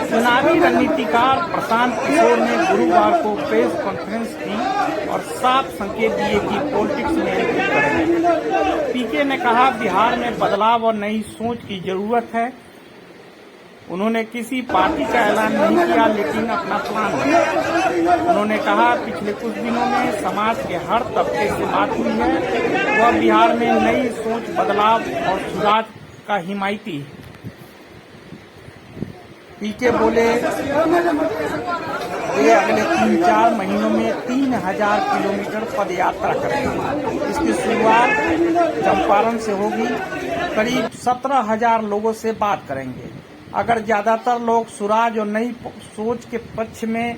चुनावी रणनीतिकार प्रशांत किशोर ने गुरुवार को प्रेस कॉन्फ्रेंस की और साफ संकेत दिए कि पॉलिटिक्स में एंट्री करेंगे। पीके ने कहा, बिहार में बदलाव और नई सोच की जरूरत है। उन्होंने किसी पार्टी का ऐलान नहीं किया, लेकिन अपना प्लान बनाया। उन्होंने कहा, पिछले कुछ दिनों में समाज के हर तबके से बात हुई है। वह बिहार में नई सोच, बदलाव और सुधार का हिमायती है। पीके बोले, वे अगले 3-4 महीनों में 3000 किलोमीटर पद यात्रा करेंगे। इसकी शुरुआत चंपारण से होगी। करीब 17,000 लोगों से बात करेंगे। अगर ज्यादातर लोग सुराज और नई सोच के पक्ष में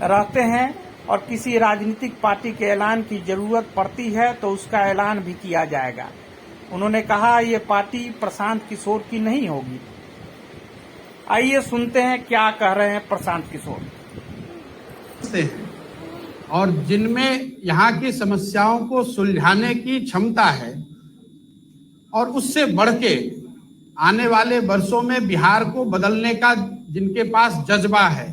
रहते हैं और किसी राजनीतिक पार्टी के ऐलान की जरूरत पड़ती है तो उसका ऐलान भी किया जाएगा। उन्होंने कहा, ये पार्टी प्रशांत किशोर की नहीं होगी। आइए सुनते हैं क्या कह रहे हैं प्रशांत किशोर। और जिनमें यहाँ की समस्याओं को सुलझाने की क्षमता है और उससे बढ़ के आने वाले वर्षों में बिहार को बदलने का जिनके पास जज्बा है,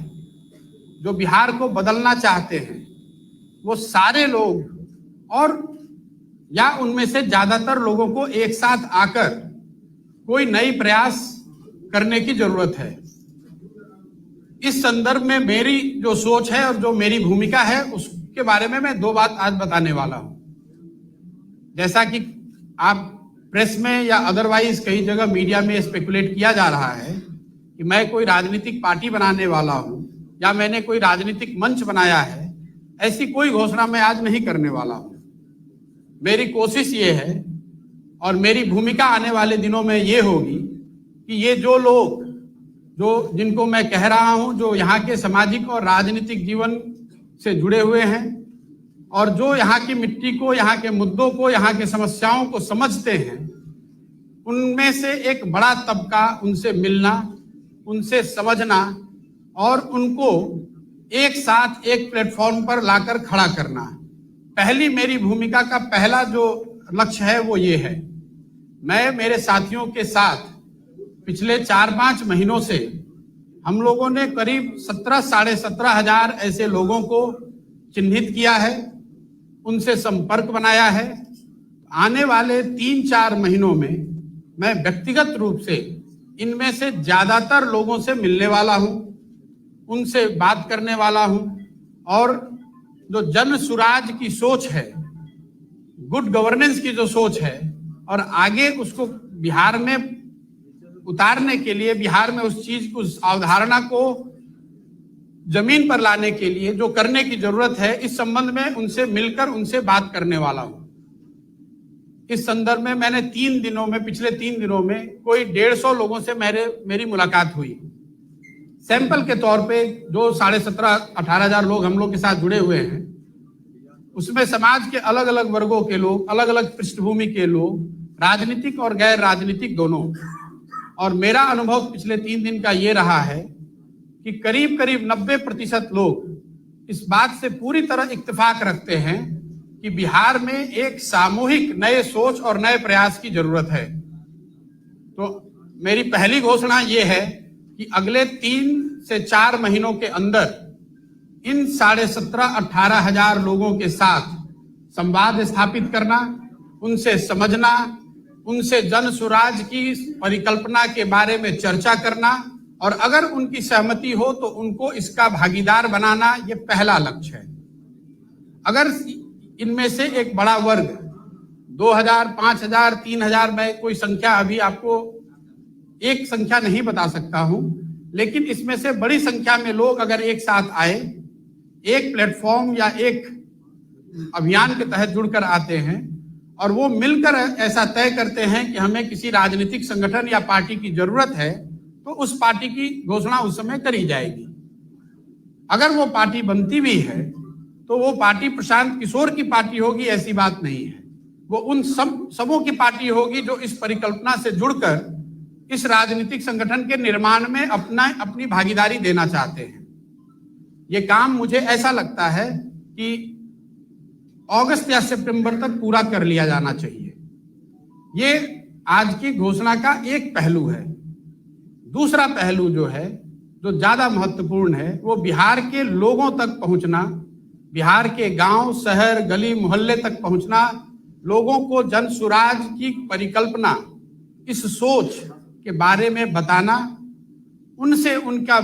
जो बिहार को बदलना चाहते हैं, वो सारे लोग और या उनमें से ज्यादातर लोगों को एक साथ आकर कोई नई प्रयास करने की जरूरत है। इस संदर्भ में मेरी जो सोच है और जो मेरी भूमिका है उसके बारे में मैं 2 बात आज बताने वाला हूं। जैसा कि आप प्रेस में या अदरवाइज कई जगह मीडिया में स्पेकुलेट किया जा रहा है कि मैं कोई राजनीतिक पार्टी बनाने वाला हूं या मैंने कोई राजनीतिक मंच बनाया है, ऐसी कोई घोषणा मैं आज नहीं करने वाला हूं। मेरी कोशिश ये है और मेरी भूमिका आने वाले दिनों में ये होगी कि ये जो लोग जिनको मैं कह रहा हूं, जो यहाँ के सामाजिक और राजनीतिक जीवन से जुड़े हुए हैं और जो यहाँ की मिट्टी को, यहाँ के मुद्दों को, यहाँ के समस्याओं को समझते हैं, उनमें से एक बड़ा तबका उनसे मिलना, उनसे समझना और उनको एक साथ एक प्लेटफॉर्म पर लाकर खड़ा करना। पहली मेरी भूमिका का पहला जो लक्ष्य है वो ये है। मैं मेरे साथियों के साथ पिछले 4-5 महीनों से हम लोगों ने करीब 17,500 ऐसे लोगों को चिन्हित किया है, उनसे संपर्क बनाया है। आने वाले 3-4 महीनों में मैं व्यक्तिगत रूप से इनमें से ज्यादातर लोगों से मिलने वाला हूं, उनसे बात करने वाला हूं और जो जन सुराज की सोच है, गुड गवर्नेंस की जो सोच है और आगे उसको बिहार में उतारने के लिए, बिहार में उस चीज को, उस अवधारणा को जमीन पर लाने के लिए जो करने की जरूरत है, इस संबंध में उनसे मिलकर उनसे बात करने वाला हूं। इस संदर्भ में मैंने पिछले 3 दिनों में कोई 150 लोगों से मेरी मुलाकात हुई। सैंपल के तौर पे जो 17,500-18,000 लोग हम लोग के साथ जुड़े हुए हैं, उसमें समाज के अलग अलग वर्गों के लोग, अलग अलग पृष्ठभूमि के लोग, राजनीतिक और गैर राजनीतिक दोनों। और मेरा अनुभव पिछले 3 दिन का ये रहा है कि करीब 90% लोग इस बात से पूरी तरह इत्तेफाक रखते हैं कि बिहार में एक सामूहिक नए सोच और नए प्रयास की जरूरत है। तो मेरी पहली घोषणा ये है कि अगले 3 से 4 महीनों के अंदर इन 17,500-18,000 लोगों के साथ संवाद स्थापित करना, उनसे समझना, उनसे जन सुराज की परिकल्पना के बारे में चर्चा करना और अगर उनकी सहमति हो तो उनको इसका भागीदार बनाना, ये पहला लक्ष्य है। अगर इनमें से एक बड़ा वर्ग 2,000, 5,000, 3,000, मैं कोई संख्या अभी आपको एक संख्या नहीं बता सकता हूं, लेकिन इसमें से बड़ी संख्या में लोग अगर एक साथ आए, एक प्लेटफॉर्म या एक अभियान के तहत जुड़कर आते हैं और वो मिलकर ऐसा तय करते हैं कि हमें किसी राजनीतिक संगठन या पार्टी की जरूरत है, तो उस पार्टी की घोषणा उस समय करी जाएगी। अगर वो पार्टी बनती भी है तो वो पार्टी प्रशांत किशोर की पार्टी होगी, ऐसी बात नहीं है। वो उन सबों की पार्टी होगी जो इस परिकल्पना से जुड़कर इस राजनीतिक संगठन के निर्माण में अपनी भागीदारी देना चाहते हैं। ये काम मुझे ऐसा लगता है कि अगस्त या सितंबर तक पूरा कर लिया जाना चाहिए। ये आज की घोषणा का एक पहलू है। दूसरा पहलू जो है, जो ज्यादा महत्वपूर्ण है, वो बिहार के लोगों तक पहुंचना, बिहार के गांव, शहर, गली मोहल्ले तक पहुंचना, लोगों को जन सुराज की परिकल्पना, इस सोच के बारे में बताना, उनसे उनका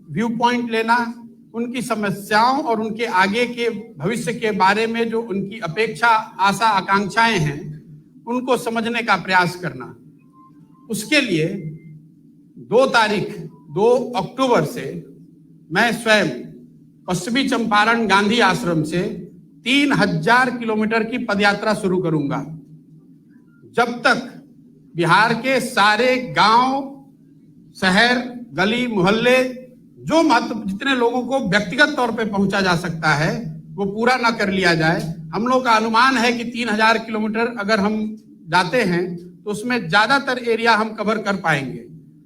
व्यू पॉइंट लेना, उनकी समस्याओं और उनके आगे के भविष्य के बारे में जो उनकी अपेक्षा, आशा, आकांक्षाएं हैं, उनको समझने का प्रयास करना। उसके लिए 2 अक्टूबर से मैं स्वयं पश्चिमी चंपारण गांधी आश्रम से 3000 किलोमीटर की पदयात्रा शुरू करूंगा। जब तक बिहार के सारे गांव, शहर, गली मोहल्ले, जो जितने लोगों को व्यक्तिगत तौर पे पहुंचा जा सकता है, वो पूरा ना कर लिया जाए। हम लोग का अनुमान है कि 3000 किलोमीटर अगर हम जाते हैं तो उसमें ज्यादातर एरिया हम कवर कर पाएंगे।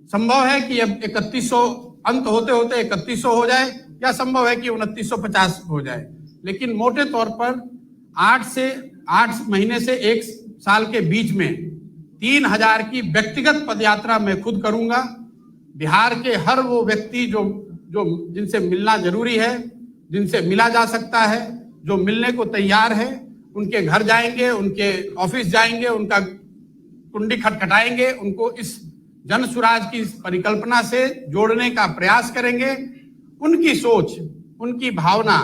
संभव है कि अब 3100 अंत होते होते 3100 हो जाए, या संभव है कि 2950 हो जाए, लेकिन मोटे तौर पर 8 महीने से 1 साल के बीच में 3000 की व्यक्तिगत पदयात्रा मैं खुद करूंगा। बिहार के हर वो व्यक्ति जो जिनसे मिलना जरूरी है, जिनसे मिला जा सकता है, जो मिलने को तैयार है, उनके घर जाएंगे, उनके ऑफिस जाएंगे, उनका कुंडी खटखटाएंगे, उनको इस जन सुराज की परिकल्पना से जोड़ने का प्रयास करेंगे। उनकी सोच, उनकी भावना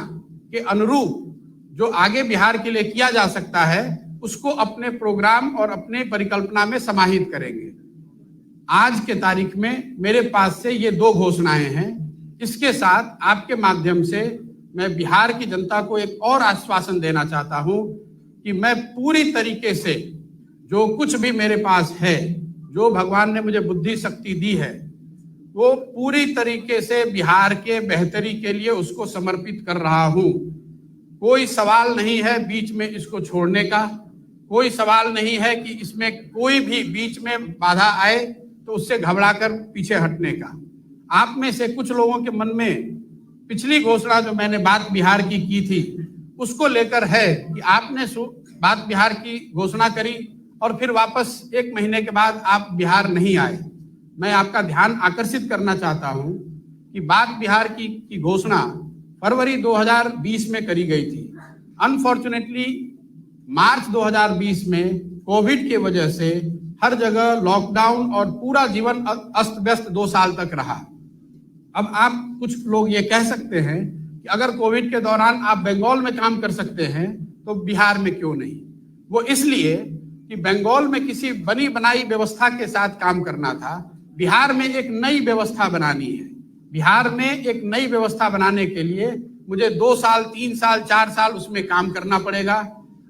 के अनुरूप जो आगे बिहार के लिए किया जा सकता है, उसको अपने प्रोग्राम और अपने परिकल्पना में समाहित करेंगे। आज के तारीख में मेरे पास से ये 2 घोषणाएं हैं। इसके साथ आपके माध्यम से मैं बिहार की जनता को एक और आश्वासन देना चाहता हूं कि मैं पूरी तरीके से जो कुछ भी मेरे पास है, जो भगवान ने मुझे बुद्धि शक्ति दी है, वो पूरी तरीके से बिहार के बेहतरी के लिए उसको समर्पित कर रहा हूं। कोई सवाल नहीं है बीच में इसको छोड़ने का, कोई सवाल नहीं है कि इसमें कोई भी बीच में बाधा आए तो उससे घबराकर पीछे हटने का। आप में से कुछ लोगों के मन में पिछली घोषणा जो मैंने बात बिहार की थी, उसको लेकर है कि आपने बात बिहार की घोषणा करी और फिर वापस 1 महीने के बाद आप बिहार नहीं आए। मैं आपका ध्यान आकर्षित करना चाहता हूं कि बात बिहार की घोषणा फरवरी 2020 में करी गई थी। अनफॉर्चुनेटली मार्च 2020 में कोविड की वजह से हर जगह लॉकडाउन और पूरा जीवन अस्त व्यस्त 2 साल तक रहा। अब आप कुछ लोग ये कह सकते हैं कि अगर कोविड के दौरान आप बंगाल में काम कर सकते हैं तो बिहार में क्यों नहीं? वो इसलिए कि बंगाल में किसी बनी बनाई व्यवस्था के साथ काम करना था, बिहार में एक नई व्यवस्था बनानी है। बिहार में एक नई व्यवस्था बनाने के लिए मुझे 2 साल, 3 साल, 4 साल उसमें काम करना पड़ेगा।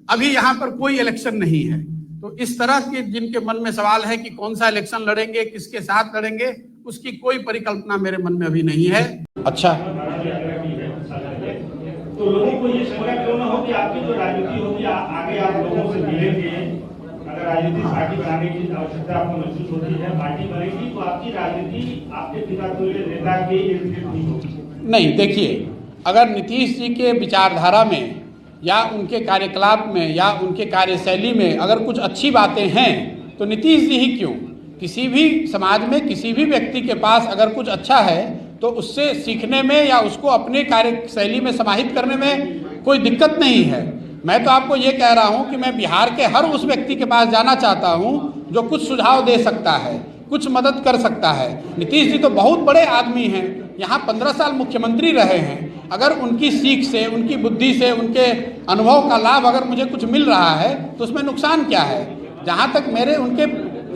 अभी यहाँ पर कोई इलेक्शन नहीं है, तो इस तरह के जिनके मन में सवाल है कि कौन सा इलेक्शन लड़ेंगे, किसके साथ लड़ेंगे, उसकी कोई परिकल्पना मेरे मन में अभी नहीं है। अच्छा, तो लोगों को ये शंका क्यों ना हो कि आपकी जो राजनीति होगी आगे आप लोगों से मिलेंगे? अगर राजनीतिक पार्टी बनाने की आवश्यकता आपको महसूस होती है, पार्टी बनेगी तो आपकी राजनीति आपके पिता तुल्य नेता के इर्द गिर्द नहीं होगी। नहीं, देखिए, अगर नीतीश जी के विचारधारा में या उनके कार्यकलाप में या उनके कार्यशैली में अगर कुछ अच्छी बातें हैं तो नीतीश जी ही क्यों? किसी भी समाज में किसी भी व्यक्ति के पास अगर कुछ अच्छा है तो उससे सीखने में या उसको अपने कार्यशैली में समाहित करने में कोई दिक्कत नहीं है। मैं तो आपको ये कह रहा हूँ कि मैं बिहार के हर उस व्यक्ति के पास जाना चाहता हूँ जो कुछ सुझाव दे सकता है, कुछ मदद कर सकता है। नीतीश जी तो बहुत बड़े आदमी हैं, यहाँ 15 साल मुख्यमंत्री रहे हैं। अगर उनकी सीख से, उनकी बुद्धि से, उनके अनुभव का लाभ अगर मुझे कुछ मिल रहा है तो उसमें नुकसान क्या है? जहाँ तक मेरे उनके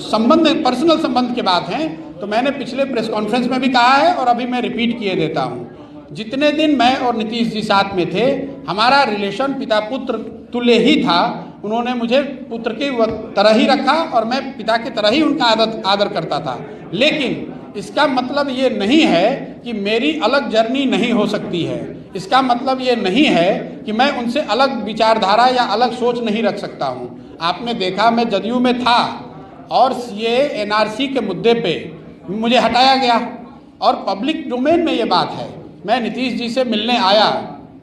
संबंध, पर्सनल संबंध की बात है, तो मैंने पिछले प्रेस कॉन्फ्रेंस में भी कहा है और अभी मैं रिपीट किए देता हूँ। जितने दिन मैं और नीतीश जी साथ में थे, हमारा रिलेशन पिता पुत्र तुल्य ही था। उन्होंने मुझे पुत्र की तरह ही रखा और मैं पिता की तरह ही उनका आदर करता था। लेकिन इसका मतलब ये नहीं है कि मेरी अलग जर्नी नहीं हो सकती है। इसका मतलब ये नहीं है कि मैं उनसे अलग विचारधारा या अलग सोच नहीं रख सकता हूँ। आपने देखा, मैं जदयू में था और ये एनआरसी के मुद्दे पे मुझे हटाया गया और पब्लिक डोमेन में ये बात है। मैं नीतीश जी से मिलने आया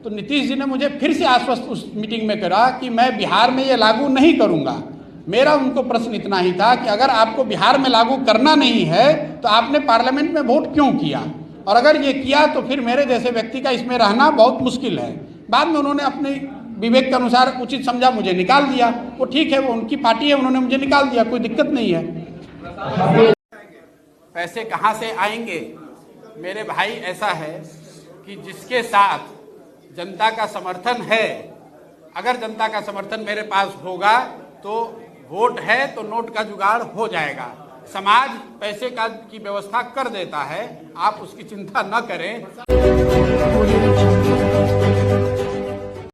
तो नीतीश जी ने मुझे फिर से आश्वस्त उस मीटिंग में करा कि मैं बिहार में ये लागू नहीं करूँगा। मेरा उनको प्रश्न इतना ही था कि अगर आपको बिहार में लागू करना नहीं है तो आपने पार्लियामेंट में वोट क्यों किया, और अगर ये किया तो फिर मेरे जैसे व्यक्ति का इसमें रहना बहुत मुश्किल है। बाद में उन्होंने अपने विवेक के अनुसार उचित समझा, मुझे निकाल दिया। वो ठीक है, वो उनकी पार्टी है, उन्होंने मुझे निकाल दिया, कोई दिक्कत नहीं है। पैसे कहाँ से आएंगे मेरे भाई? ऐसा है कि जिसके साथ जनता का समर्थन है, अगर जनता का समर्थन मेरे पास होगा तो वोट है तो नोट का जुगाड़ हो जाएगा। समाज पैसे की व्यवस्था कर देता है, आप उसकी चिंता न करें।